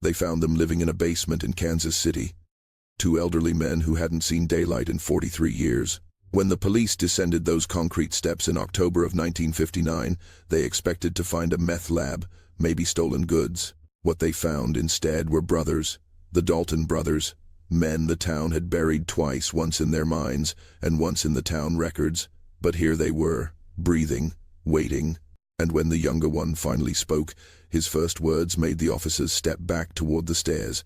They found them living in a basement in Kansas City. Two elderly men who hadn't seen daylight in 43 years. When the police descended those concrete steps in October of 1959, they expected to find a meth lab, maybe stolen goods. What they found instead were brothers, the Dalton brothers, men the town had buried twice, once in their minds and once in the town records. But here they were, breathing, waiting, and when the younger one finally spoke, his first words made the officers step back toward the stairs.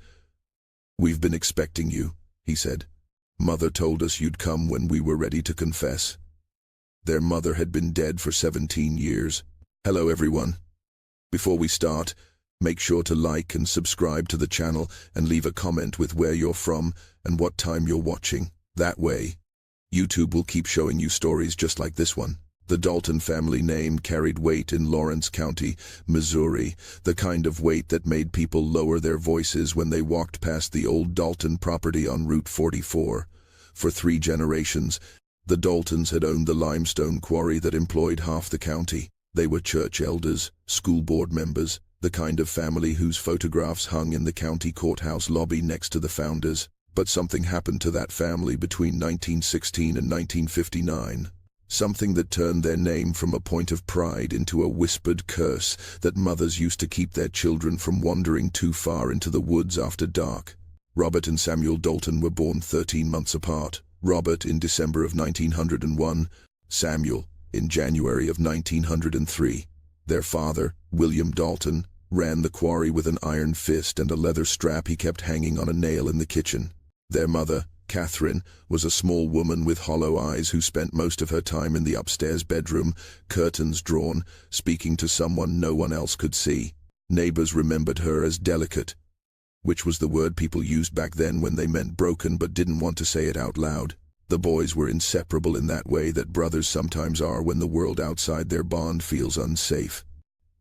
"We've been expecting you," he said. "Mother told us you'd come when we were ready to confess." Their mother had been dead for 17 years. Hello everyone. Before we start, make sure to like and subscribe to the channel and leave a comment with where you're from and what time you're watching. That way, YouTube will keep showing you stories just like this one. The Dalton family name carried weight in Lawrence County, Missouri, the kind of weight that made people lower their voices when they walked past the old Dalton property on Route 44. For 3 generations, the Daltons had owned the limestone quarry that employed half the county. They were church elders, school board members, the kind of family whose photographs hung in the county courthouse lobby next to the founders. But something happened to that family between 1916 and 1959. Something that turned their name from a point of pride into a whispered curse that mothers used to keep their children from wandering too far into the woods after dark. Robert and Samuel Dalton were born 13 months apart. Robert in December of 1901, Samuel in January of 1903. Their father, William Dalton, ran the quarry with an iron fist and a leather strap he kept hanging on a nail in the kitchen. Their mother, Catherine, was a small woman with hollow eyes who spent most of her time in the upstairs bedroom, curtains drawn, speaking to someone no one else could see. Neighbors remembered her as delicate, which was the word people used back then when they meant broken but didn't want to say it out loud. The boys were inseparable in that way that brothers sometimes are when the world outside their bond feels unsafe.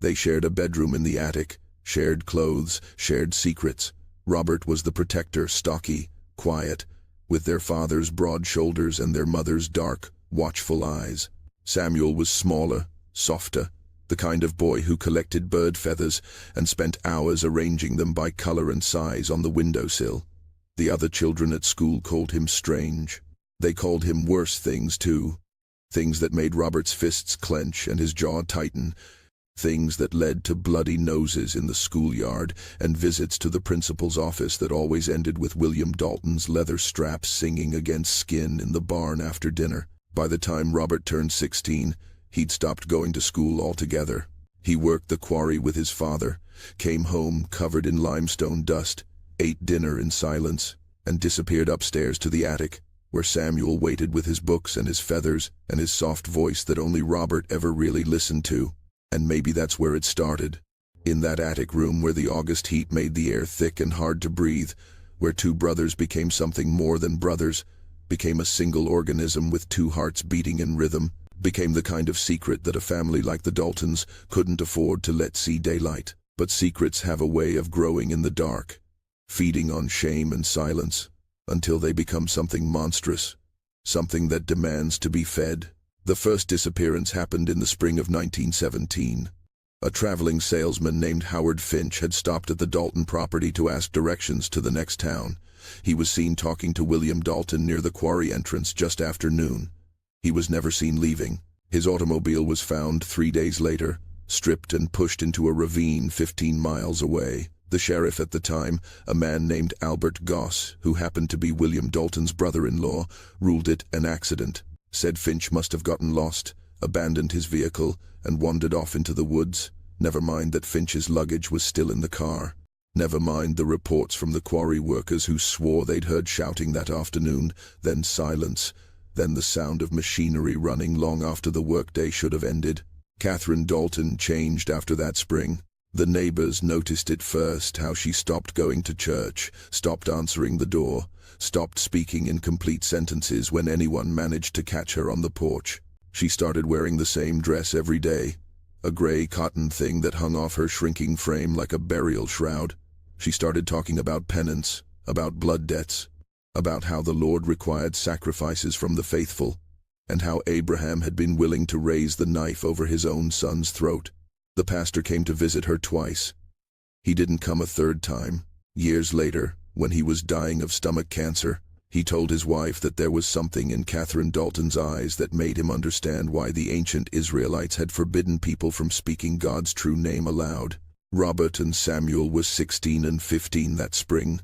They shared a bedroom in the attic, shared clothes, shared secrets. Robert was the protector, stocky, quiet, with their father's broad shoulders and their mother's dark, watchful eyes. Samuel was smaller, softer, the kind of boy who collected bird feathers and spent hours arranging them by color and size on the windowsill. The other children at school called him strange. They called him worse things too, things that made Robert's fists clench and his jaw tighten, things that led to bloody noses in the schoolyard and visits to the principal's office that always ended with William Dalton's leather straps singing against skin in the barn after dinner. By the time Robert turned 16, he'd stopped going to school altogether. He worked the quarry with his father, came home covered in limestone dust, ate dinner in silence, and disappeared upstairs to the attic, where Samuel waited with his books and his feathers and his soft voice that only Robert ever really listened to. And maybe that's where it started. In that attic room where the August heat made the air thick and hard to breathe, where two brothers became something more than brothers, became a single organism with two hearts beating in rhythm, became the kind of secret that a family like the Daltons couldn't afford to let see daylight. But secrets have a way of growing in the dark, feeding on shame and silence, until they become something monstrous, something that demands to be fed. The first disappearance happened in the spring of 1917. A traveling salesman named Howard Finch had stopped at the Dalton property to ask directions to the next town. He was seen talking to William Dalton near the quarry entrance just after noon. He was never seen leaving. His automobile was found 3 days later, stripped and pushed into a ravine 15 miles away. The sheriff at the time, a man named Albert Goss, who happened to be William Dalton's brother-in-law, ruled it an accident, said Finch must have gotten lost, abandoned his vehicle, and wandered off into the woods. Never mind that Finch's luggage was still in the car. Never mind the reports from the quarry workers who swore they'd heard shouting that afternoon, then silence, then the sound of machinery running long after the workday should have ended. Catherine Dalton changed after that spring. The neighbors noticed it first, how she stopped going to church, stopped answering the door, stopped speaking in complete sentences when anyone managed to catch her on the porch. She started wearing the same dress every day, a gray cotton thing that hung off her shrinking frame like a burial shroud. She started talking about penance, about blood debts, about how the Lord required sacrifices from the faithful, and how Abraham had been willing to raise the knife over his own son's throat. The pastor came to visit her twice. He didn't come a third time. Years later, when he was dying of stomach cancer, he told his wife that there was something in Catherine Dalton's eyes that made him understand why the ancient Israelites had forbidden people from speaking God's true name aloud. Robert and Samuel were 16 and 15 that spring,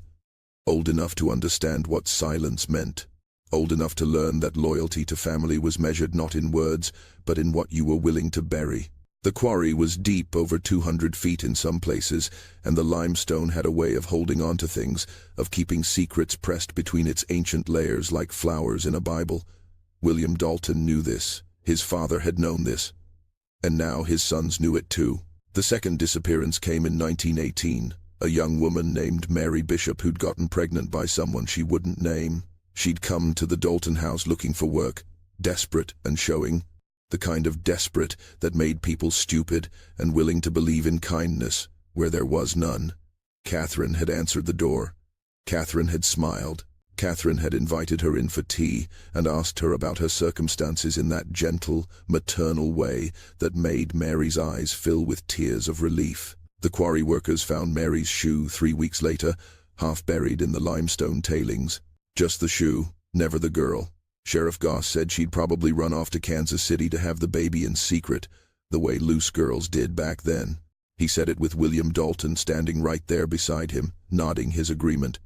old enough to understand what silence meant, old enough to learn that loyalty to family was measured not in words, but in what you were willing to bury. The quarry was deep, over 200 feet in some places, and the limestone had a way of holding on to things, of keeping secrets pressed between its ancient layers like flowers in a Bible. William Dalton knew this. His father had known this. And now his sons knew it too. The second disappearance came in 1918. A young woman named Mary Bishop who'd gotten pregnant by someone she wouldn't name. She'd come to the Dalton house looking for work, desperate and showing. The kind of desperate that made people stupid and willing to believe in kindness where there was none. Catherine had answered the door. Catherine had smiled. Catherine had invited her in for tea and asked her about her circumstances in that gentle, maternal way that made Mary's eyes fill with tears of relief. The quarry workers found Mary's shoe 3 weeks later, half buried in the limestone tailings. Just the shoe, never the girl. Sheriff Goss said she'd probably run off to Kansas City to have the baby in secret, the way loose girls did back then. He said it with William Dalton standing right there beside him, nodding his agreement,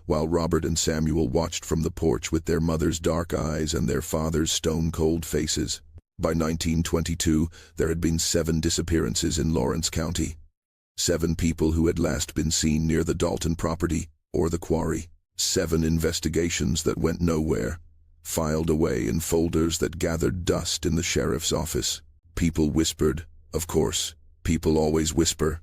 while Robert and Samuel watched from the porch with their mother's dark eyes and their father's stone-cold faces. By 1922, there had been 7 disappearances in Lawrence County. 7 people who had last been seen near the Dalton property or the quarry. 7 investigations that went nowhere, filed away in folders that gathered dust in the sheriff's office. People whispered, of course, people always whisper.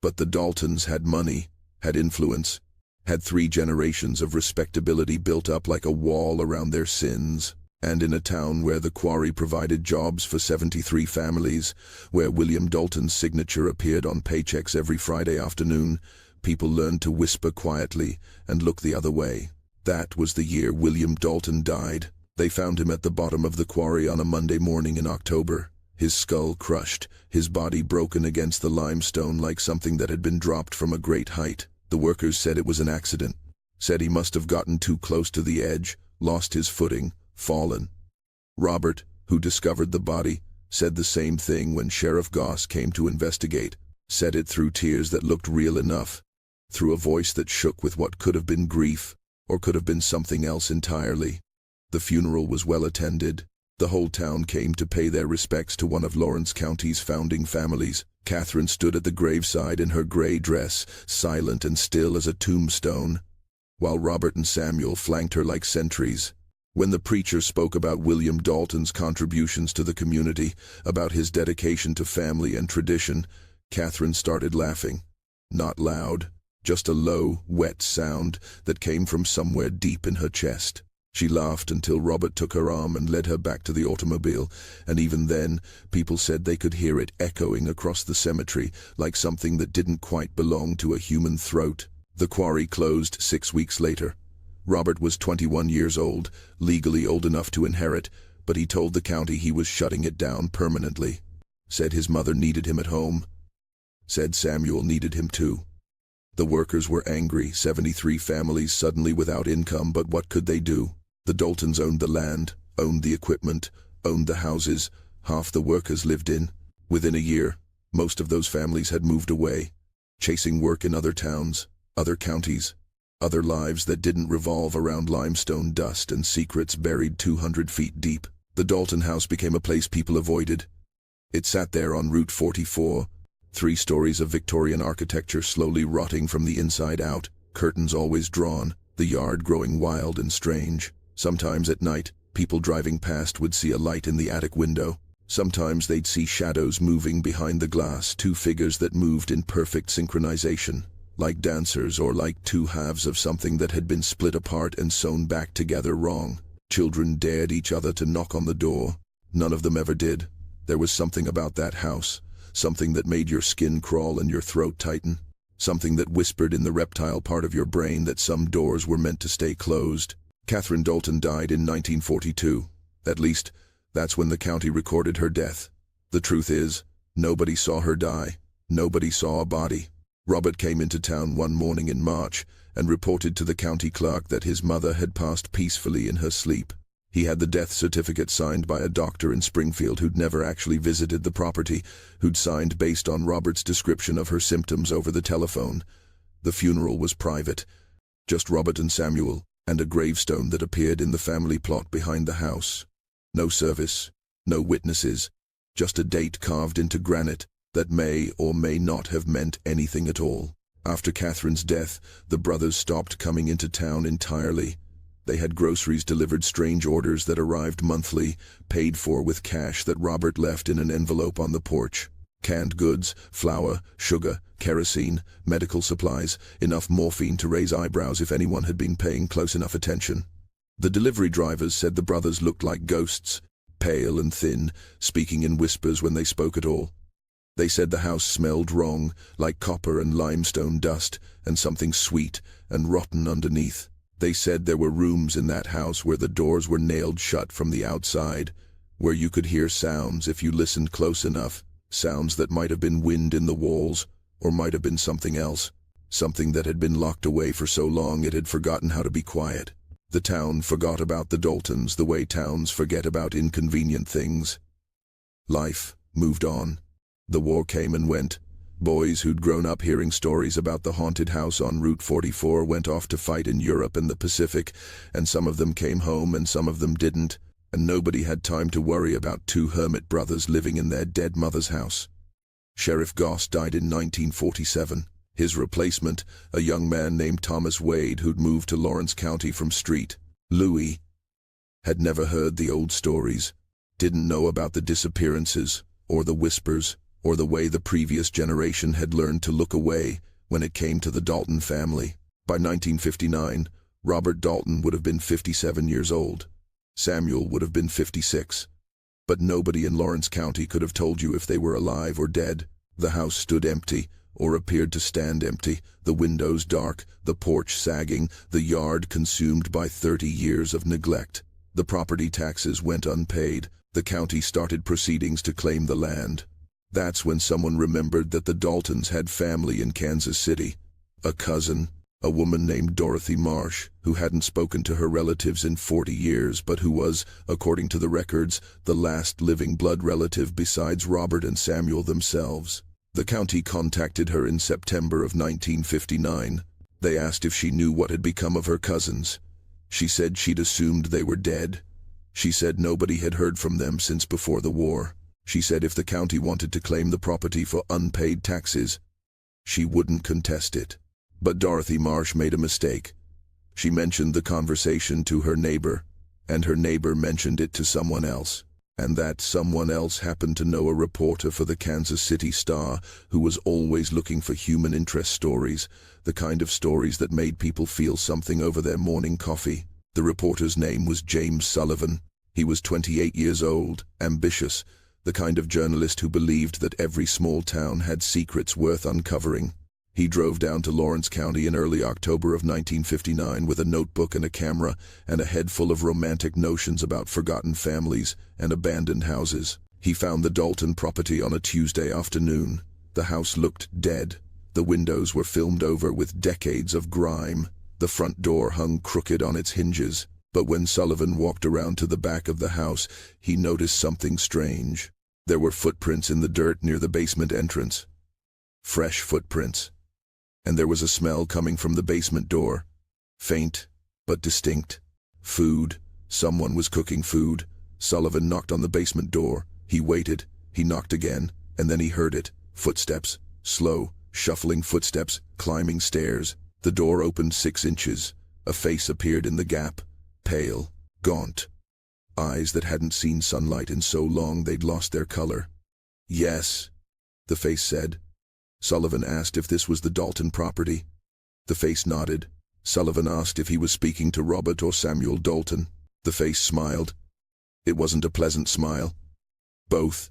But the Daltons had money, had influence, had 3 generations of respectability built up like a wall around their sins. And in a town where the quarry provided jobs for 73 families, where William Dalton's signature appeared on paychecks every Friday afternoon, people learned to whisper quietly and look the other way. That was the year William Dalton died. They found him at the bottom of the quarry on a Monday morning in October, his skull crushed, his body broken against the limestone like something that had been dropped from a great height. The workers said it was an accident, said he must have gotten too close to the edge, lost his footing, fallen. Robert, who discovered the body, said the same thing when Sheriff Goss came to investigate, said it through tears that looked real enough, through a voice that shook with what could have been grief, or could have been something else entirely. The funeral was well attended. The whole town came to pay their respects to one of Lawrence County's founding families. Catherine stood at the graveside in her gray dress, silent and still as a tombstone, while Robert and Samuel flanked her like sentries. When the preacher spoke about William Dalton's contributions to the community, about his dedication to family and tradition, Catherine started laughing. Not loud, just a low, wet sound that came from somewhere deep in her chest. She laughed until Robert took her arm and led her back to the automobile, and even then, people said they could hear it echoing across the cemetery like something that didn't quite belong to a human throat. The quarry closed 6 weeks later. Robert was 21 years old, legally old enough to inherit, but he told the county he was shutting it down permanently. Said his mother needed him at home. Said Samuel needed him too. The workers were angry, 73 families suddenly without income, but what could they do? The Daltons owned the land, owned the equipment, owned the houses half the workers lived in. Within a year, most of those families had moved away, chasing work in other towns, other counties, other lives that didn't revolve around limestone dust and secrets buried 200 feet deep. The Dalton house became a place people avoided. It sat there on Route 44, 3 stories of Victorian architecture slowly rotting from the inside out, curtains always drawn, the yard growing wild and strange. Sometimes at night, people driving past would see a light in the attic window. Sometimes they'd see shadows moving behind the glass, 2 figures that moved in perfect synchronization, like dancers or like 2 halves of something that had been split apart and sewn back together wrong. Children dared each other to knock on the door. None of them ever did. There was something about that house, something that made your skin crawl and your throat tighten, something that whispered in the reptile part of your brain that some doors were meant to stay closed. Catherine Dalton died in 1942. At least, that's when the county recorded her death. The truth is, nobody saw her die. Nobody saw a body. Robert came into town one morning in March and reported to the county clerk that his mother had passed peacefully in her sleep. He had the death certificate signed by a doctor in Springfield who'd never actually visited the property, who'd signed based on Robert's description of her symptoms over the telephone. The funeral was private, just Robert and Samuel, and a gravestone that appeared in the family plot behind the house. No service, no witnesses, just a date carved into granite that may or may not have meant anything at all. After Catherine's death, the brothers stopped coming into town entirely. They had groceries delivered, strange orders that arrived monthly, paid for with cash that Robert left in an envelope on the porch. Canned goods, flour, sugar, kerosene, medical supplies, enough morphine to raise eyebrows if anyone had been paying close enough attention. The delivery drivers said the brothers looked like ghosts, pale and thin, speaking in whispers when they spoke at all. They said the house smelled wrong, like copper and limestone dust, and something sweet and rotten underneath. They said there were rooms in that house where the doors were nailed shut from the outside, where you could hear sounds if you listened close enough, sounds that might have been wind in the walls, or might have been something else, something that had been locked away for so long it had forgotten how to be quiet. The town forgot about the Daltons the way towns forget about inconvenient things. Life moved on. The war came and went. Boys who'd grown up hearing stories about the haunted house on Route 44 went off to fight in Europe and the Pacific, and some of them came home and some of them didn't, and nobody had time to worry about two hermit brothers living in their dead mother's house. Sheriff Goss died in 1947. His replacement, a young man named Thomas Wade who'd moved to Lawrence County from Street Louis, had never heard the old stories, didn't know about the disappearances, or the whispers, or the way the previous generation had learned to look away when it came to the Dalton family. By 1959, Robert Dalton would have been 57 years old. Samuel would have been 56. But nobody in Lawrence County could have told you if they were alive or dead. The house stood empty, or appeared to stand empty, the windows dark, the porch sagging, the yard consumed by 30 years of neglect. The property taxes went unpaid. The county started proceedings to claim the land. That's when someone remembered that the Daltons had family in Kansas City. A cousin, a woman named Dorothy Marsh, who hadn't spoken to her relatives in 40 years, but who was, according to the records, the last living blood relative besides Robert and Samuel themselves. The county contacted her in September of 1959. They asked if she knew what had become of her cousins. She said she'd assumed they were dead. She said nobody had heard from them since before the war. She said if the county wanted to claim the property for unpaid taxes, she wouldn't contest it. But Dorothy Marsh made a mistake. She mentioned the conversation to her neighbor, and her neighbor mentioned it to someone else. And that someone else happened to know a reporter for the Kansas City Star who was always looking for human interest stories, the kind of stories that made people feel something over their morning coffee. The reporter's name was James Sullivan. He was 28 years old, ambitious, the kind of journalist who believed that every small town had secrets worth uncovering. He drove down to Lawrence County in early October of 1959 with a notebook and a camera and a head full of romantic notions about forgotten families and abandoned houses. He found the Dalton property on a Tuesday afternoon. The house looked dead. The windows were filmed over with decades of grime. The front door hung crooked on its hinges. But when Sullivan walked around to the back of the house, he noticed something strange. There were footprints in the dirt near the basement entrance. Fresh footprints. And there was a smell coming from the basement door. Faint, but distinct. Food. Someone was cooking food. Sullivan knocked on the basement door. He waited. He knocked again, and then he heard it. Footsteps. Slow, shuffling footsteps, climbing stairs. The door opened 6 inches. A face appeared in the gap. Pale, gaunt. Eyes that hadn't seen sunlight in so long they'd lost their color. "Yes," the face said. Sullivan asked if this was the Dalton property. The face nodded. Sullivan asked if he was speaking to Robert or Samuel Dalton. The face smiled. It wasn't a pleasant smile. "Both,"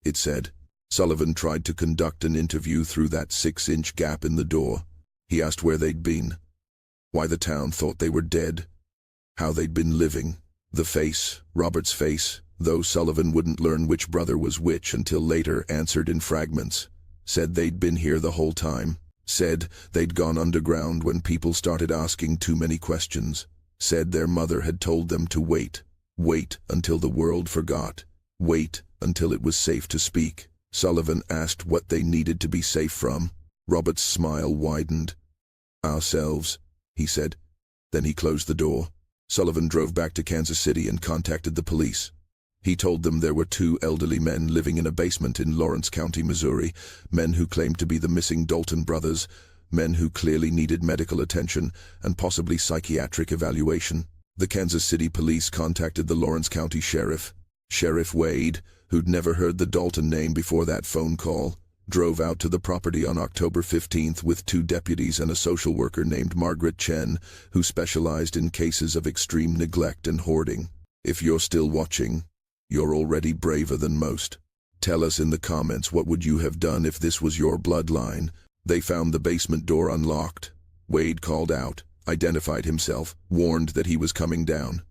it said. Sullivan tried to conduct an interview through that 6-inch gap in the door. He asked where they'd been, why the town thought they were dead, how they'd been living. The face, Robert's face, though Sullivan wouldn't learn which brother was which until later, answered in fragments. Said they'd been here the whole time. Said they'd gone underground when people started asking too many questions. Said their mother had told them to wait. Wait until the world forgot. Wait until it was safe to speak. Sullivan asked what they needed to be safe from. Robert's smile widened. "Ourselves," he said. Then he closed the door. Sullivan drove back to Kansas City and contacted the police. He told them there were 2 elderly men living in a basement in Lawrence County, Missouri, men who claimed to be the missing Dalton brothers, men who clearly needed medical attention and possibly psychiatric evaluation. The Kansas City police contacted the Lawrence County Sheriff. Sheriff Wade, who'd never heard the Dalton name before that phone call, drove out to the property on October 15th with 2 deputies and a social worker named Margaret Chen, who specialized in cases of extreme neglect and hoarding. If you're still watching, you're already braver than most. Tell us in the comments what would you have done if this was your bloodline. They found the basement door unlocked. Wade called out, identified himself, warned that he was coming down.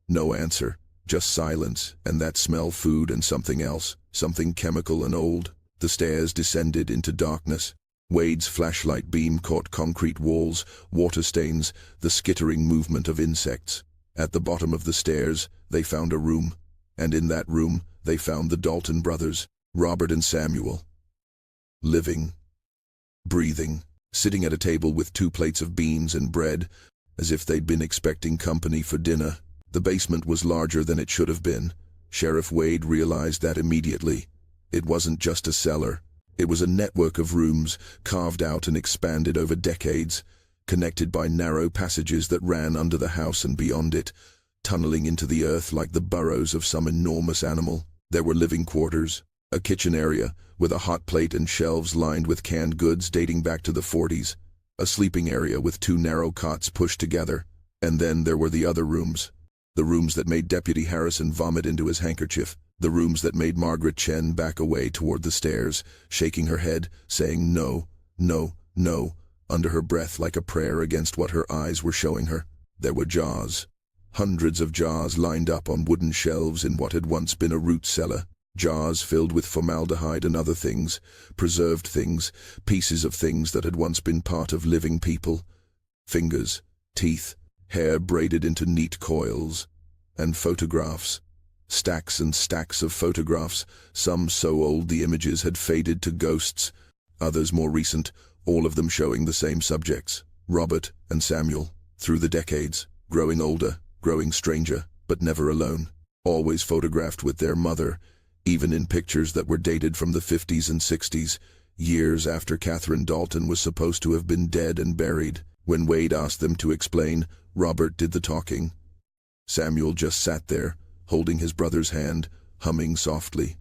No answer, just silence, and that smell food and something else, something chemical and old. The stairs descended into darkness. Wade's flashlight beam caught concrete walls, water stains, the skittering movement of insects. At the bottom of the stairs, they found a room, and in that room, they found the Dalton brothers, Robert and Samuel. Living, breathing, sitting at a table with 2 plates of beans and bread, as if they'd been expecting company for dinner. The basement was larger than it should have been. Sheriff Wade realized that immediately. It wasn't just a cellar. It was a network of rooms, carved out and expanded over decades, connected by narrow passages that ran under the house and beyond it, tunneling into the earth like the burrows of some enormous animal. There were living quarters, a kitchen area with a hot plate and shelves lined with canned goods dating back to the 40s, a sleeping area with 2 narrow cots pushed together, and then there were the other rooms. The rooms that made Deputy Harrison vomit into his handkerchief, the rooms that made Margaret Chen back away toward the stairs, shaking her head, saying no, no, no, under her breath like a prayer against what her eyes were showing her. There were jars. Hundreds of jars lined up on wooden shelves in what had once been a root cellar. Jars filled with formaldehyde and other things, preserved things, pieces of things that had once been part of living people. Fingers, teeth, hair braided into neat coils, and photographs. Stacks and stacks of photographs, some so old the images had faded to ghosts, others more recent, all of them showing the same subjects, Robert and Samuel, through the decades, growing older, growing stranger, but never alone, always photographed with their mother, even in pictures that were dated from the 50s and 60s, years after Catherine Dalton was supposed to have been dead and buried. When Wade asked them to explain, Robert did the talking. Samuel just sat there, holding his brother's hand, humming softly.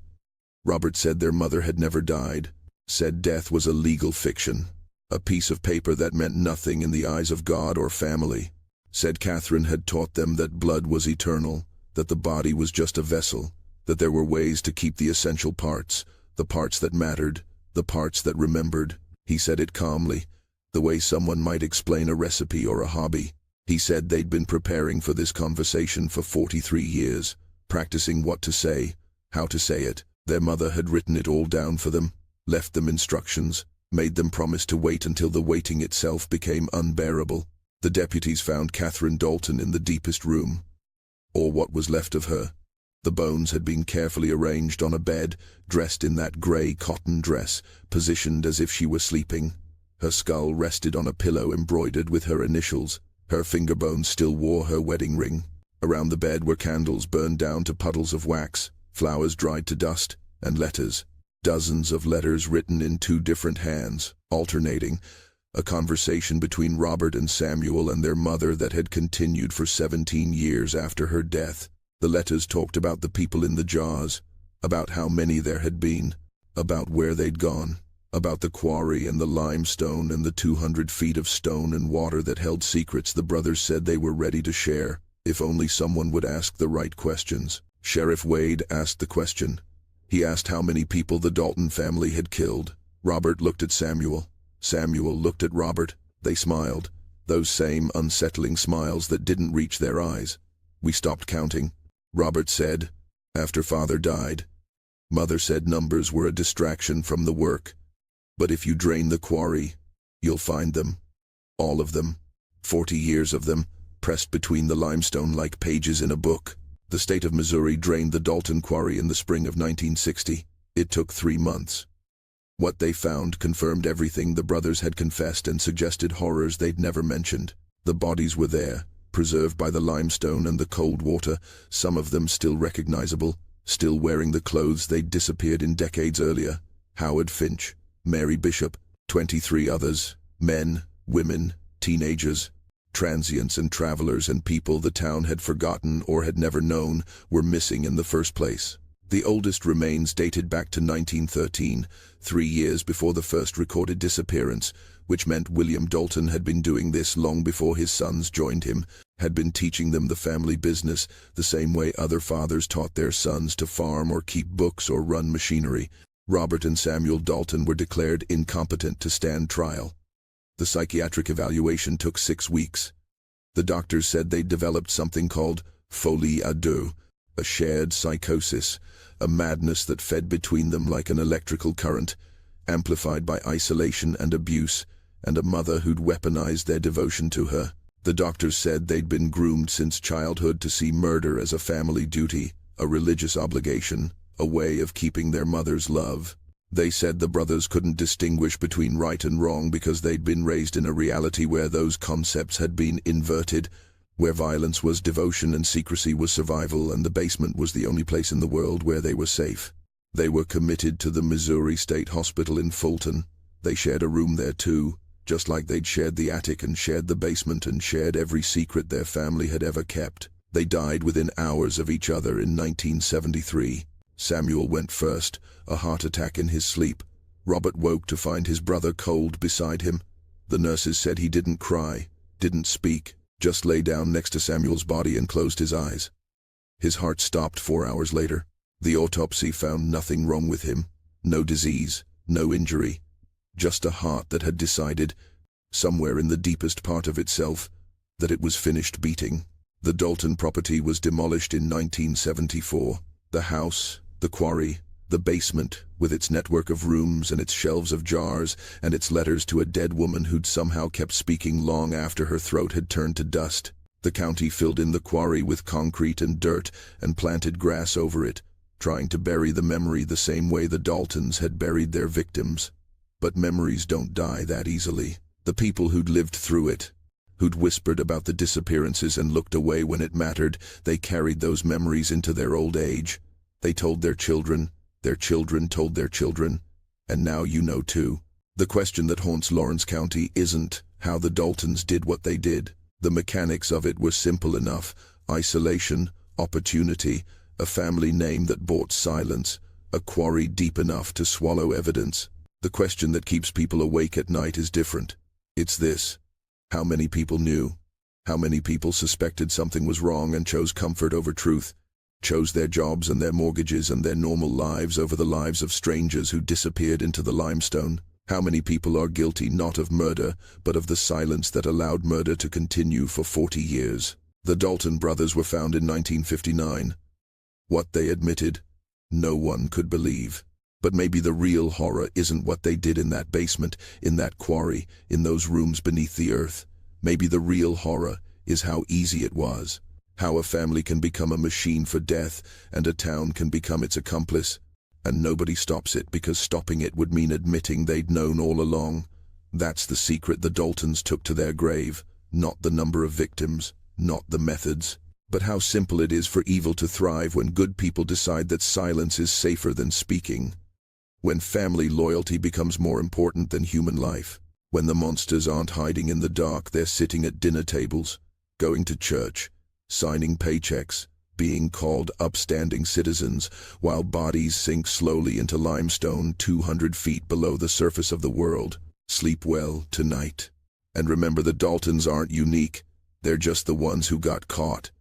Robert said their mother had never died, said death was a legal fiction, a piece of paper that meant nothing in the eyes of God or family. Said Catherine had taught them that blood was eternal, that the body was just a vessel, that there were ways to keep the essential parts, the parts that mattered, the parts that remembered. He said it calmly, the way someone might explain a recipe or a hobby. He said they'd been preparing for this conversation for 43 years, practicing what to say, how to say it. Their mother had written it all down for them, left them instructions, made them promise to wait until the waiting itself became unbearable. The deputies found Catherine Dalton in the deepest room, or what was left of her. The bones had been carefully arranged on a bed, dressed in that gray cotton dress, positioned as if she were sleeping. Her skull rested on a pillow embroidered with her initials. Her finger bones still wore her wedding ring. Around the bed were candles burned down to puddles of wax, flowers dried to dust, and letters. Dozens of letters written in 2 different hands, alternating. A conversation between Robert and Samuel and their mother that had continued for 17 years after her death. The letters talked about the people in the jars, about how many there had been, about where they'd gone, about the quarry and the limestone and the 200 feet of stone and water that held secrets the brothers said they were ready to share, if only someone would ask the right questions. Sheriff Wade asked the question. He asked how many people the Dalton family had killed. Robert looked at Samuel. Samuel looked at Robert. They smiled, those same unsettling smiles that didn't reach their eyes. We stopped counting. Robert said, after Father died. Mother said numbers were a distraction from the work. But if you drain the quarry, You'll find them. All of them. 40 years of them, pressed between the limestone like pages in a book. The state of Missouri drained the Dalton quarry in the spring of 1960. It took 3 months. What they found confirmed everything the brothers had confessed and suggested horrors they'd never mentioned. The bodies were there, preserved by the limestone and the cold water, some of them still recognizable, still wearing the clothes they'd disappeared in decades earlier. Howard Finch, Mary Bishop, 23 others, men, women, teenagers, transients and travelers and people the town had forgotten or had never known were missing in the first place. The oldest remains dated back to 1913, 3 years before the first recorded disappearance, which meant William Dalton had been doing this long before his sons joined him, had been teaching them the family business, the same way other fathers taught their sons to farm or keep books or run machinery. Robert and Samuel Dalton were declared incompetent to stand trial. The psychiatric evaluation took 6 weeks. The doctors said they'd developed something called folie à deux, a shared psychosis, a madness that fed between them like an electrical current, amplified by isolation and abuse, and a mother who'd weaponized their devotion to her. The doctors said they'd been groomed since childhood to see murder as a family duty, a religious obligation, a way of keeping their mother's love. They said the brothers couldn't distinguish between right and wrong because they'd been raised in a reality where those concepts had been inverted, where violence was devotion and secrecy was survival, and the basement was the only place in the world where they were safe. They were committed to the Missouri State Hospital in Fulton. They shared a room there too, just like they'd shared the attic and shared the basement and shared every secret their family had ever kept. They died within hours of each other in 1973. Samuel went first, a heart attack in his sleep. Robert woke to find his brother cold beside him. The nurses said he didn't cry, didn't speak, just lay down next to Samuel's body and closed his eyes. His heart stopped 4 hours later. The autopsy found nothing wrong with him, no disease, no injury, just a heart that had decided, somewhere in the deepest part of itself, that it was finished beating. The Dalton property was demolished in 1974. The house, the quarry, the basement, with its network of rooms and its shelves of jars and its letters to a dead woman who'd somehow kept speaking long after her throat had turned to dust. The county filled in the quarry with concrete and dirt and planted grass over it, trying to bury the memory the same way the Daltons had buried their victims. But memories don't die that easily. The people who'd lived through it, who'd whispered about the disappearances and looked away when it mattered, they carried those memories into their old age. They told their children told their children, and now you know too. The question that haunts Lawrence County isn't how the Daltons did what they did. The mechanics of it were simple enough: isolation, opportunity, a family name that bought silence, a quarry deep enough to swallow evidence. The question that keeps people awake at night is different. It's this: how many people knew? How many people suspected something was wrong and chose comfort over truth? Chose their jobs and their mortgages and their normal lives over the lives of strangers who disappeared into the limestone? How many people are guilty not of murder, but of the silence that allowed murder to continue for 40 years? The Dalton brothers were found in 1959. What they admitted, no one could believe. But maybe the real horror isn't what they did in that basement, in that quarry, in those rooms beneath the earth. Maybe the real horror is how easy it was. How a family can become a machine for death, and a town can become its accomplice. And nobody stops it because stopping it would mean admitting they'd known all along. That's the secret the Daltons took to their grave. Not the number of victims, not the methods, but how simple it is for evil to thrive when good people decide that silence is safer than speaking. When family loyalty becomes more important than human life. When the monsters aren't hiding in the dark, they're sitting at dinner tables, going to church, signing paychecks, being called upstanding citizens, while bodies sink slowly into limestone 200 feet below the surface of the world. Sleep well tonight. And remember, the Daltons aren't unique. They're just the ones who got caught.